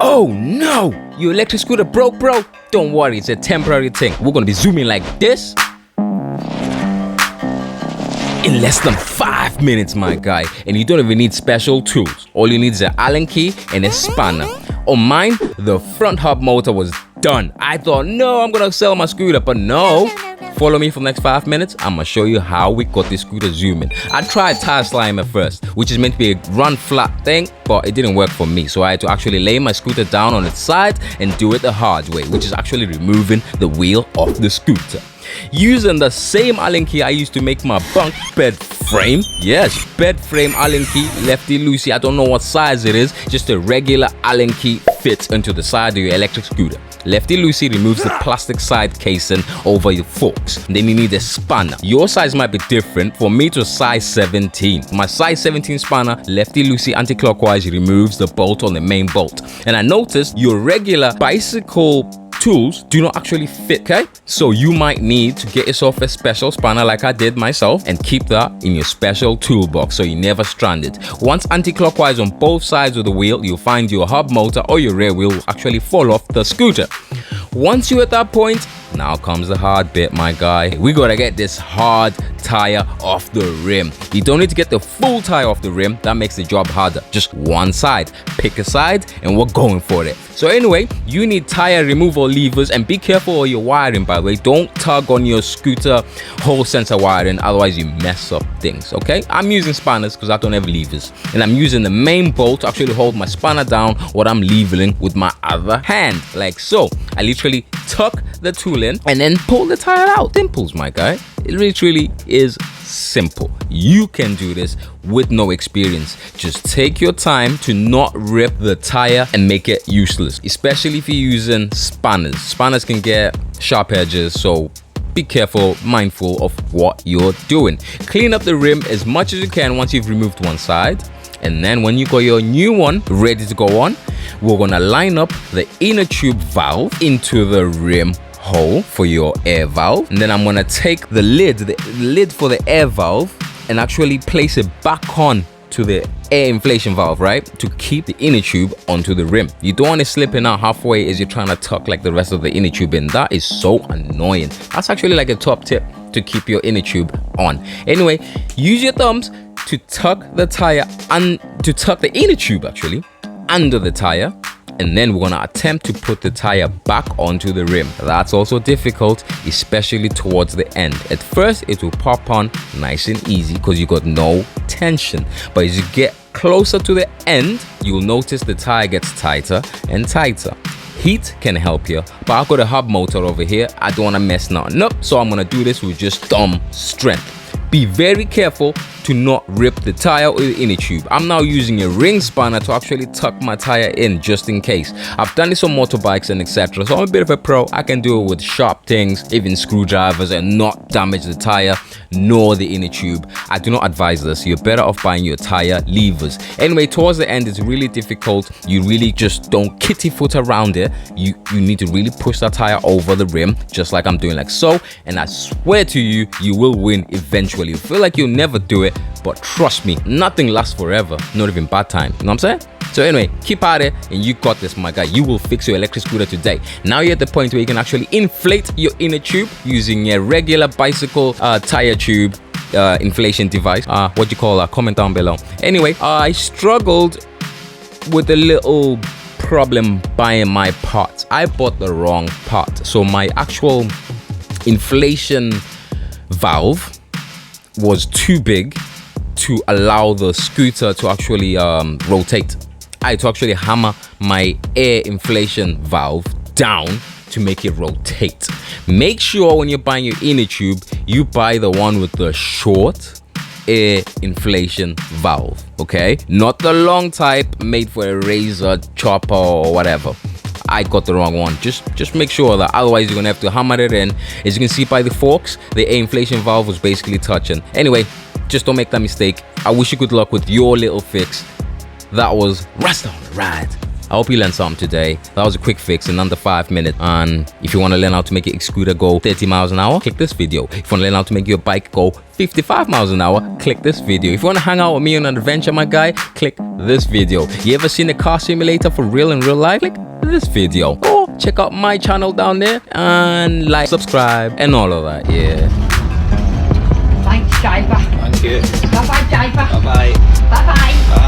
Oh no! Your electric scooter broke, bro? Don't worry, it's a temporary thing. We're gonna be zooming like this in less than 5 minutes, my guy. And you don't even need special tools. All you need is an Allen key and a spanner. On mine, the front hub motor was done. I thought, no, I'm gonna sell my scooter, but no. Follow me for the next 5 minutes. I'm gonna show you how we got this scooter zooming. I tried tire slime at first, which is meant to be a run flat thing, but it didn't work for me. So I had to actually lay my scooter down on its side and do it the hard way, which is actually removing the wheel off the scooter. Using the same Allen key I used to make my bunk bed frame. Yes, bed frame Allen key, lefty loosey. I don't know what size it is. Just a regular Allen key fits into the side of your electric scooter. Lefty loosey removes the plastic side casing over your forks. Then you need a spanner. Your size might be different. For me, it was size 17. My size 17 spanner, lefty loosey anti-clockwise, removes the bolt on the main bolt. And I noticed your regular bicycle tools do not actually fit, okay? So you might need to get yourself a special spanner like I did myself and keep that in your special toolbox so you're never stranded. Once anti-clockwise on both sides of the wheel, you'll find your hub motor or your rear wheel will actually fall off the scooter. Once you're at that point, now comes the hard bit, my guy. We gotta get this hard tire off the rim. You don't need to get the full tire off the rim. That makes the job harder. Just one side. Pick a side and we're going for it. So anyway, you need tire removal levers, and be careful of your wiring, by the way. Don't tug on your scooter hole sensor wiring, otherwise you mess up things, okay? I'm using spanners because I don't have levers. And I'm using the main bolt to actually hold my spanner down while I'm leveling with my other hand, like so. I literally tuck the tool in and then pull the tire out. Dimples, my guy. It literally is simple. You can do this with no experience. Just take your time to not rip the tire and make it useless, especially if you're using spanners. Spanners can get sharp edges, so be careful, mindful of what you're doing. Clean up the rim as much as you can once you've removed one side. And then when you got your new one ready to go on, we're gonna line up the inner tube valve into the rim hole for your air valve. And then I'm gonna take the lid for the air valve and actually place it back on to the air inflation valve, right? To keep the inner tube onto the rim. You don't want it slipping out halfway as you're trying to tuck like the rest of the inner tube in. That is so annoying. That's actually like a top tip to keep your inner tube on. Anyway, use your thumbs to tuck the tire and to tuck the inner tube actually under the tire. And then we're gonna attempt to put the tire back onto the rim. That's also difficult, especially towards the end. At first, it will pop on nice and easy because you got no tension. But as you get closer to the end, you'll notice the tire gets tighter and tighter. Heat can help you, but I've got a hub motor over here. I don't wanna mess nothing up, so I'm gonna do this with just thumb strength. Be very careful to not rip the tire or the inner tube. I'm now using a ring spanner to actually tuck my tire in just in case. I've done this on motorbikes and etc. So I'm a bit of a pro. I can do it with sharp things, even screwdrivers, and not damage the tire nor the inner tube. I do not advise this. You're better off buying your tire levers. Anyway, towards the end, it's really difficult. You really just don't kitty foot around it. You need to really push that tire over the rim, just like I'm doing like so. And I swear to you, you will win eventually. You feel like you'll never do it, but trust me, nothing lasts forever, not even bad time. You know what I'm saying? So anyway, keep at it and you got this, my guy. You will fix your electric scooter today. Now you're at the point where you can actually inflate your inner tube using a regular bicycle tire tube inflation device. What do you call that? Comment down below. Anyway, I struggled with a little problem buying my parts. I bought the wrong part. So my actual inflation valve was too big to allow the scooter to actually rotate. I had to actually hammer my air inflation valve down to make it rotate. Make sure when you're buying your inner tube, you buy the one with the short air inflation valve, okay? Not the long type made for a razor, chopper, or whatever. I got the wrong one. Just make sure that, otherwise you're gonna have to hammer it in. As you can see by the forks, the air inflation valve was basically touching. Anyway, just don't make that mistake. I wish you good luck with your little fix. That was Rasta on the ride. I hope you learned something today. That was a quick fix in under 5 minutes. And if you want to learn how to make your escooter go 30 miles an hour, click this video. If you want to learn how to make your bike go 55 miles an hour, click this video. If you want to hang out with me on an adventure, my guy, click this video. You ever seen a car simulator for real in real life? Click this video. Or check out my channel down there and like, subscribe, and all of that. Yeah. Thanks, driver. Thank you. Bye-bye, driver. Bye-bye. Bye-bye. Bye.